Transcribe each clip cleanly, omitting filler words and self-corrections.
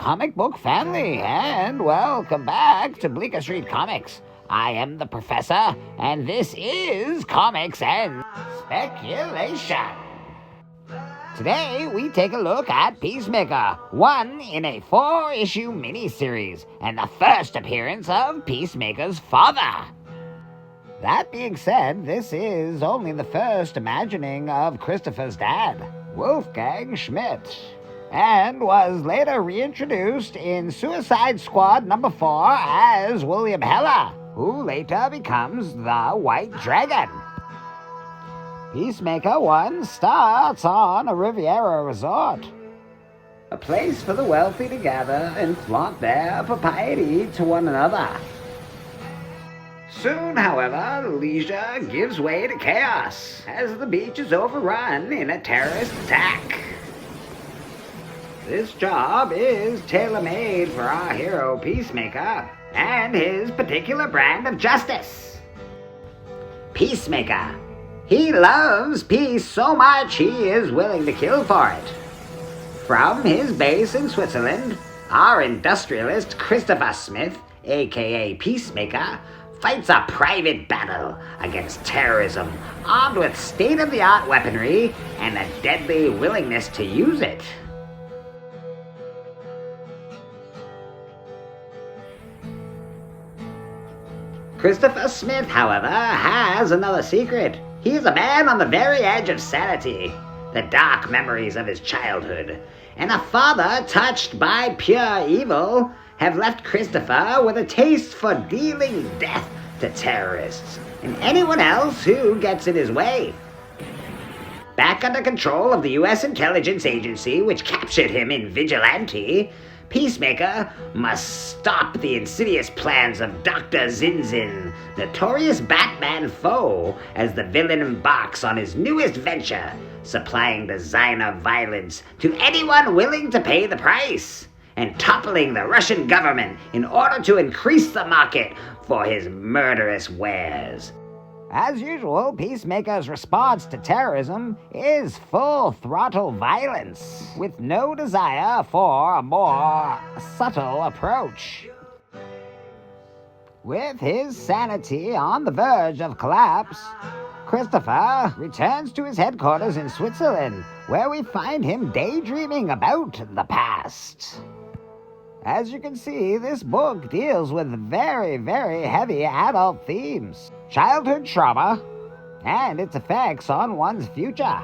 comic book family, and welcome back to Bleecker Street Comics. I am the Professor, and this is Comics and Speculation. Today, we take a look at Peacemaker, one in a 4-issue miniseries, and the first appearance of Peacemaker's father. That being said, this is only the first imagining of Christopher's dad, Wolfgang Schmidt, and was later reintroduced in Suicide Squad number 4 as William Heller, who later becomes the White Dragon. Peacemaker 1 starts on a Riviera resort, a place for the wealthy to gather and flaunt their propriety to one another. Soon, however, leisure gives way to chaos as the beach is overrun in a terrorist attack. This job is tailor-made for our hero Peacemaker and his particular brand of justice. Peacemaker. He loves peace so much he is willing to kill for it. From his base in Switzerland, our industrialist Christopher Smith, aka Peacemaker, fights a private battle against terrorism, armed with state-of-the-art weaponry and a deadly willingness to use it. Christopher Smith, however, has another secret. He is a man on the very edge of sanity, the dark memories of his childhood, and a father touched by pure evil have left Christopher with a taste for dealing death to terrorists and anyone else who gets in his way. Back under control of the U.S. intelligence agency, which captured him in Vigilante, Peacemaker must stop the insidious plans of Dr. Zinzin, notorious Batman foe, as the villain embarks on his newest venture, supplying designer violence to anyone willing to pay the price, and toppling the Russian government in order to increase the market for his murderous wares. As usual, Peacemaker's response to terrorism is full-throttle violence, with no desire for a more subtle approach. With his sanity on the verge of collapse, Christopher returns to his headquarters in Switzerland, where we find him daydreaming about the past. As you can see, this book deals with very, very heavy adult themes, childhood trauma, and its effects on one's future.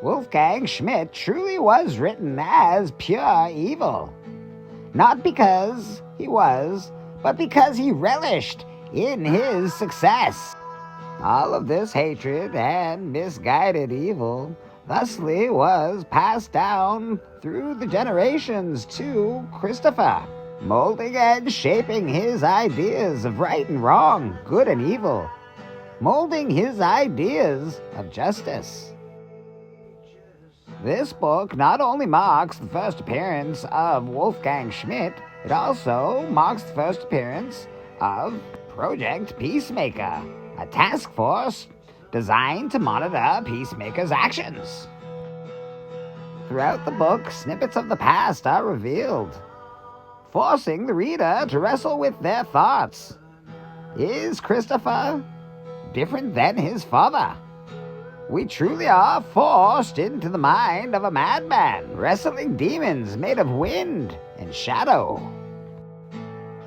Wolfgang Schmidt truly was written as pure evil. Not because he was, but because he relished in his success. All of this hatred and misguided evil thusly was passed down through the generations to Christopher, molding and shaping his ideas of right and wrong, good and evil, molding his ideas of justice. This book not only marks the first appearance of Wolfgang Schmidt, it also marks the first appearance of Project Peacemaker, a task force designed to monitor Peacemaker's actions. Throughout the book, snippets of the past are revealed, forcing the reader to wrestle with their thoughts. Is Christopher different than his father? We truly are forced into the mind of a madman, wrestling demons made of wind and shadow.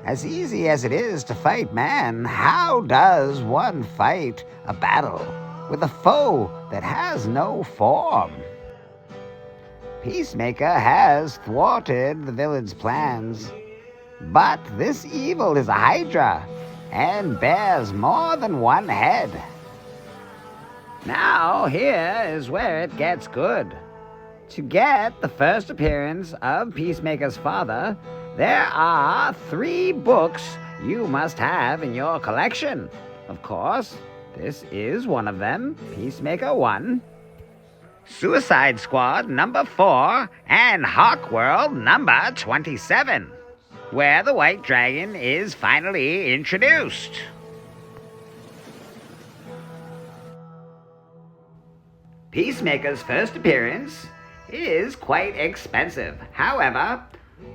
As easy as it is to fight man, how does one fight a battle with a foe that has no form? Peacemaker has thwarted the villain's plans, but this evil is a hydra and bears more than one head. Now, here is where it gets good. To get the first appearance of Peacemaker's father, there are 3 books you must have in your collection. Of course, this is one of them, Peacemaker 1, Suicide Squad number 4, and Hawkworld number 27, where the White Dragon is finally introduced. Peacemaker's first appearance is quite expensive. However,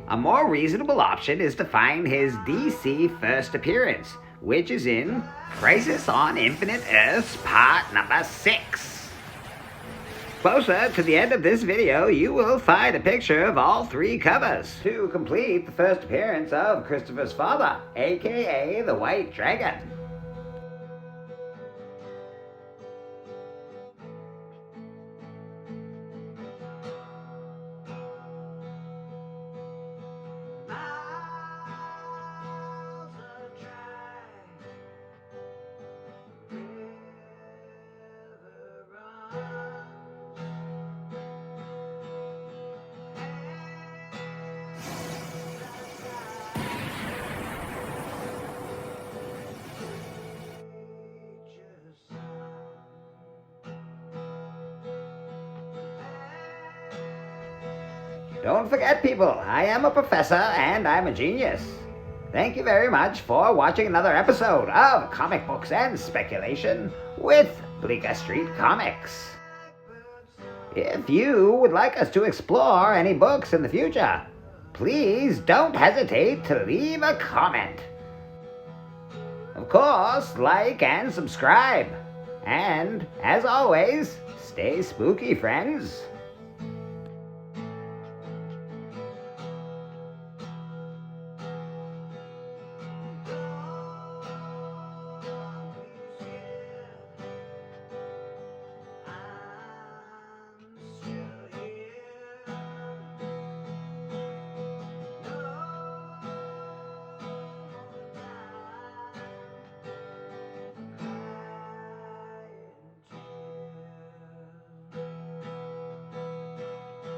A more reasonable option is to find his DC first appearance, which is in Crisis on Infinite Earths Part number 6. Closer to the end of this video, you will find a picture of all 3 covers to complete the first appearance of Christopher's father, aka the White Dragon. Don't forget, people, I am a professor and I'm a genius. Thank you very much for watching another episode of Comic Books and Speculation with Bleecker Street Comics. If you would like us to explore any books in the future, please don't hesitate to leave a comment. Of course, like and subscribe. And, as always, stay spooky, friends.